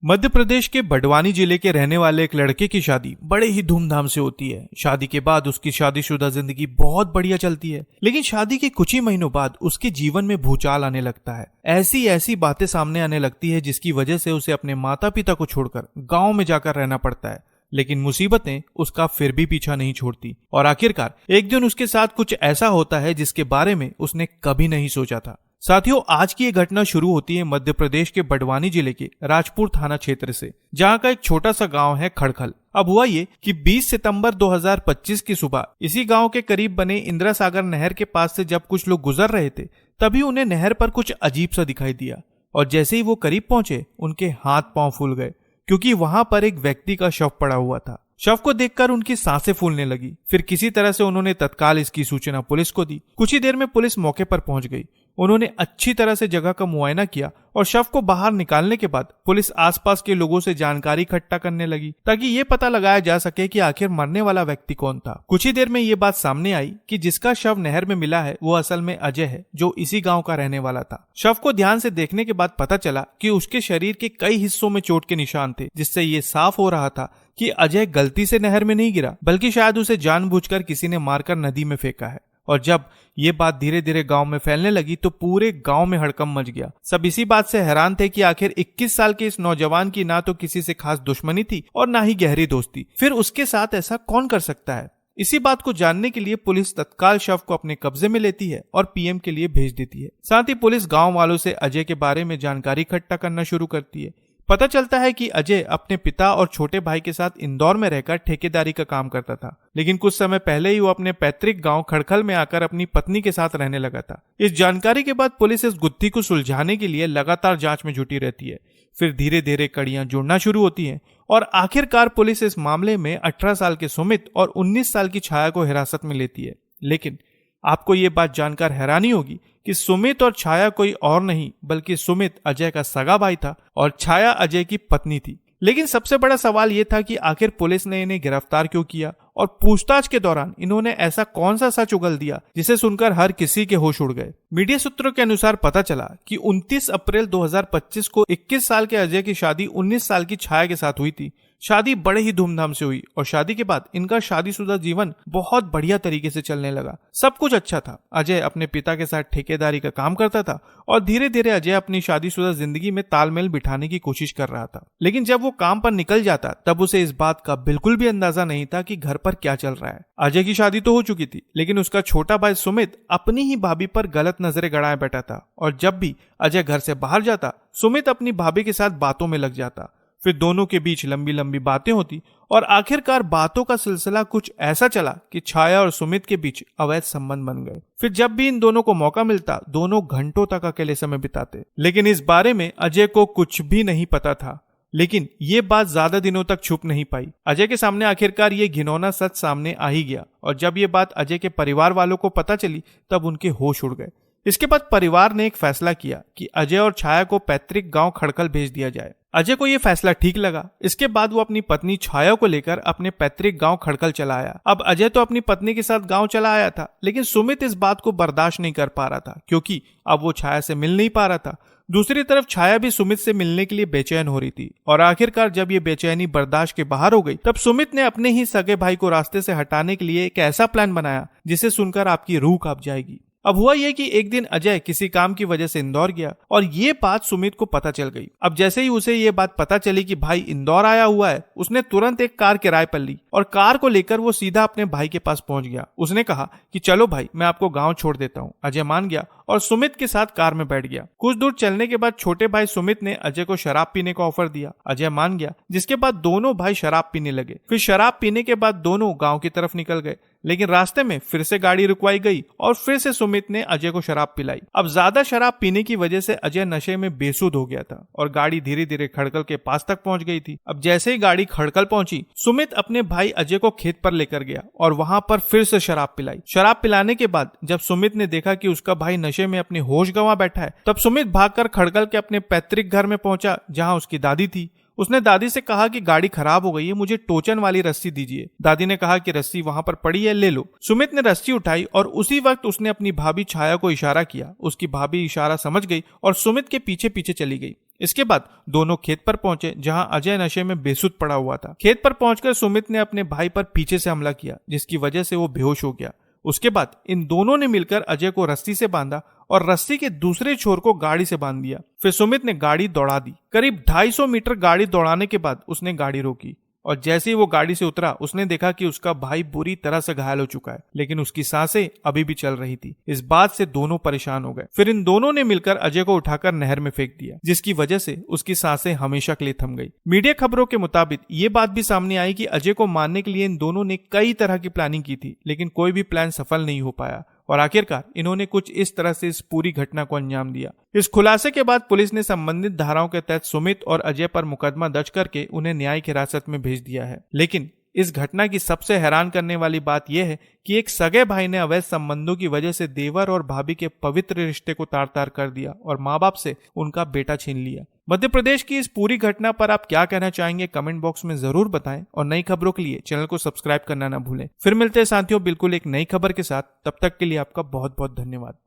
मध्य प्रदेश के बड़वानी जिले के रहने वाले एक लड़के की शादी बड़े ही धूमधाम से होती है। शादी के बाद उसकी शादीशुदा जिंदगी बहुत बढ़िया चलती है, लेकिन शादी के कुछ ही महीनों बाद उसके जीवन में भूचाल आने लगता है। ऐसी ऐसी बातें सामने आने लगती है जिसकी वजह से उसे अपने माता पिता को छोड़कर गाँव में जाकर रहना पड़ता है। लेकिन मुसीबतें उसका फिर भी पीछा नहीं छोड़ती और आखिरकार एक दिन उसके साथ कुछ ऐसा होता है जिसके बारे में उसने कभी नहीं सोचा था। साथियों, आज की ये घटना शुरू होती है मध्य प्रदेश के बड़वानी जिले के राजपुर थाना क्षेत्र से, जहां का एक छोटा सा गांव है खड़खल। अब हुआ ये कि 20 सितंबर 2025 की सुबह इसी गांव के करीब बने इंदिरा सागर नहर के पास से जब कुछ लोग गुजर रहे थे, तभी उन्हें नहर पर कुछ अजीब सा दिखाई दिया और जैसे ही वो करीब पहुंचे उनके हाथ पांव फूल गए, क्योंकि वहां पर एक व्यक्ति का शव पड़ा हुआ था। शव को देखकर उनकी सांसें फूलने लगी। फिर किसी तरह से उन्होंने तत्काल इसकी सूचना पुलिस को दी। कुछ ही देर में पुलिस मौके पर पहुंच गई। उन्होंने अच्छी तरह से जगह का मुआयना किया और शव को बाहर निकालने के बाद पुलिस आसपास के लोगों से जानकारी इकट्ठा करने लगी ताकि ये पता लगाया जा सके कि आखिर मरने वाला व्यक्ति कौन था। कुछ ही देर में ये बात सामने आई कि जिसका शव नहर में मिला है वो असल में अजय है, जो इसी गांव का रहने वाला था। शव को ध्यान से देखने के बाद पता चला कि उसके शरीर के कई हिस्सों में चोट के निशान थे, जिससे ये साफ हो रहा था कि अजय गलती से नहर में नहीं गिरा, बल्कि शायद उसे जानबूझकर किसी ने मारकर नदी में फेंका है। और जब ये बात धीरे धीरे गांव में फैलने लगी तो पूरे गांव में हड़कंप मच गया। सब इसी बात से हैरान थे कि आखिर 21 साल के इस नौजवान की ना तो किसी से खास दुश्मनी थी और ना ही गहरी दोस्ती, फिर उसके साथ ऐसा कौन कर सकता है। इसी बात को जानने के लिए पुलिस तत्काल शव को अपने कब्जे में लेती है और पीएम के लिए भेज देती है। साथ ही पुलिस गाँव वालों से अजय के बारे में जानकारी इकट्ठा करना शुरू करती है। पता चलता है कि अजय अपने पिता और छोटे भाई के साथ इंदौर में रहकर ठेकेदारी का काम करता था, लेकिन कुछ समय पहले ही वो अपने पैतृक गांव खड़खल में आकर अपनी पत्नी के साथ रहने लगा था। इस जानकारी के बाद पुलिस इस गुत्थी को सुलझाने के लिए लगातार जांच में जुटी रहती है। फिर धीरे धीरे कड़ियां जुड़ना शुरू होती हैं और आखिरकार पुलिस इस मामले में 18 साल के सुमित और 19 साल की छाया को हिरासत में लेती है। लेकिन आपको ये बात जानकर हैरानी होगी कि सुमित और छाया कोई और नहीं बल्कि सुमित अजय का सगा भाई था और छाया अजय की पत्नी थी। लेकिन सबसे बड़ा सवाल यह था कि आखिर पुलिस ने इन्हें गिरफ्तार क्यों किया और पूछताछ के दौरान इन्होंने ऐसा कौन सा सच उगल दिया जिसे सुनकर हर किसी के होश उड़ गए। मीडिया सूत्रों के अनुसार पता चला कि 29 अप्रैल 2025 को 21 साल के अजय की शादी 19 साल की छाया के साथ हुई थी। शादी बड़े ही धूमधाम से हुई और शादी के बाद इनका शादीशुदा जीवन बहुत बढ़िया तरीके से चलने लगा। सब कुछ अच्छा था। अजय अपने पिता के साथ ठेकेदारी का काम करता था और धीरे धीरे अजय अपनी शादीशुदा जिंदगी में तालमेल बिठाने की कोशिश कर रहा था। लेकिन जब वो काम पर निकल जाता तब उसे इस बात का बिल्कुल भी अंदाजा नहीं था कि घर पर क्या चल रहा है। अजय की शादी तो हो चुकी थी, लेकिन उसका छोटा भाई सुमित अपनी ही भाभी पर गलत नजरें गड़ाए बैठा था और जब भी अजय घर से बाहर जाता सुमित अपनी भाभी के साथ बातों में लग जाता। फिर दोनों के बीच लंबी लंबी बातें होती और आखिरकार बातों का सिलसिला कुछ ऐसा चला कि छाया और सुमित के बीच अवैध संबंध बन गए। फिर जब भी इन दोनों को मौका मिलता दोनों घंटों तक अकेले समय बिताते, लेकिन इस बारे में अजय को कुछ भी नहीं पता था। लेकिन ये बात ज्यादा दिनों तक छुप नहीं पाई। अजय के सामने आखिरकार ये घिनौना सच सामने आ ही गया और जब ये बात अजय के परिवार वालों को पता चली तब उनके होश उड़ गए। इसके बाद परिवार ने एक फैसला किया कि अजय और छाया को पैतृक गांव खड़खल भेज दिया जाए। अजय को यह फैसला ठीक लगा। इसके बाद वो अपनी पत्नी छाया को लेकर अपने पैतृक गांव खड़खल चला आया। अब अजय तो अपनी पत्नी के साथ गांव चला आया था, लेकिन सुमित इस बात को बर्दाश्त नहीं कर पा रहा था क्योंकि अब वो छाया से मिल नहीं पा रहा था। दूसरी तरफ छाया भी सुमित से मिलने के लिए बेचैन हो रही थी और आखिरकार जब ये बेचैनी बर्दाश्त के बाहर हो गई तब सुमित ने अपने ही सगे भाई को रास्ते से हटाने के लिए एक ऐसा प्लान बनाया जिसे सुनकर आपकी रूह कांप जाएगी। अब हुआ यह कि एक दिन अजय किसी काम की वजह से इंदौर गया और ये बात सुमित को पता चल गई। अब जैसे ही उसे ये बात पता चली कि भाई इंदौर आया हुआ है, उसने तुरंत एक कार किराए पर ली और कार को लेकर वो सीधा अपने भाई के पास पहुंच गया। उसने कहा कि चलो भाई, मैं आपको गांव छोड़ देता हूं। अजय मान गया और सुमित के साथ कार में बैठ गया। कुछ दूर चलने के बाद छोटे भाई सुमित ने अजय को शराब पीने का ऑफर दिया। अजय मान गया, जिसके बाद दोनों भाई शराब पीने लगे। फिर शराब पीने के बाद दोनों गांव की तरफ निकल गए, लेकिन रास्ते में फिर से गाड़ी रुकवाई गई और फिर से सुमित ने अजय को शराब पिलाई। अब ज्यादा शराब पीने की वजह से अजय नशे में बेसुध हो गया था और गाड़ी धीरे धीरे खड़कल के पास तक पहुंच गई थी। अब जैसे ही गाड़ी खड़कल पहुंची, सुमित अपने भाई अजय को खेत पर लेकर गया और वहां पर फिर से शराब पिलाई। शराब पिलाने के बाद जब सुमित ने देखा कि उसका भाई नशे में अपने होश गंवा बैठा है, तब सुमित भागकर खड़कल के अपने पैतृक घर में पहुंचा जहां उसकी दादी थी। उसने दादी से कहा कि गाड़ी खराब हो गई है, मुझे टोचन वाली रस्सी दीजिए। दादी ने कहा कि रस्सी वहां पर पड़ी है, ले लो। सुमित ने रस्सी उठाई और उसी वक्त उसने अपनी भाभी छाया को इशारा किया। उसकी भाभी इशारा समझ गई और सुमित के पीछे पीछे चली गई। इसके बाद दोनों खेत पर पहुंचे जहां अजय नशे में बेसुध पड़ा हुआ था। खेत पर पहुंचकर सुमित ने अपने भाई पर पीछे से हमला किया, जिसकी वजह से वो बेहोश हो गया। उसके बाद इन दोनों ने मिलकर अजय को रस्सी से बांधा और रस्सी के दूसरे छोर को गाड़ी से बांध दिया। फिर सुमित ने गाड़ी दौड़ा दी। करीब 250 मीटर गाड़ी दौड़ाने के बाद उसने गाड़ी रोकी और जैसे ही वो गाड़ी से उतरा उसने देखा कि उसका भाई बुरी तरह से घायल हो चुका है, लेकिन उसकी सांसें अभी भी चल रही थी। इस बात से दोनों परेशान हो गए। फिर इन दोनों ने मिलकर अजय को उठाकर नहर में फेंक दिया, जिसकी वजह से उसकी सांसें हमेशा के लिए थम गई। मीडिया खबरों के मुताबिक ये बात भी सामने आई कि अजय को मारने के लिए इन दोनों ने कई तरह की प्लानिंग की थी, लेकिन कोई भी प्लान सफल नहीं हो पाया और आखिरकार इन्होंने कुछ इस तरह से इस पूरी घटना को अंजाम दिया। इस खुलासे के बाद पुलिस ने संबंधित धाराओं के तहत सुमित और अजय पर मुकदमा दर्ज करके उन्हें न्यायिक हिरासत में भेज दिया है। लेकिन इस घटना की सबसे हैरान करने वाली बात यह है कि एक सगे भाई ने अवैध संबंधों की वजह से देवर और भाभी के पवित्र रिश्ते को तार तार कर दिया और माँ बाप से उनका बेटा छीन लिया। मध्य प्रदेश की इस पूरी घटना पर आप क्या कहना चाहेंगे कमेंट बॉक्स में जरूर बताएं और नई खबरों के लिए चैनल को सब्सक्राइब करना ना भूलें। फिर मिलते हैं साथियों बिल्कुल एक नई खबर के साथ, तब तक के लिए आपका बहुत बहुत धन्यवाद।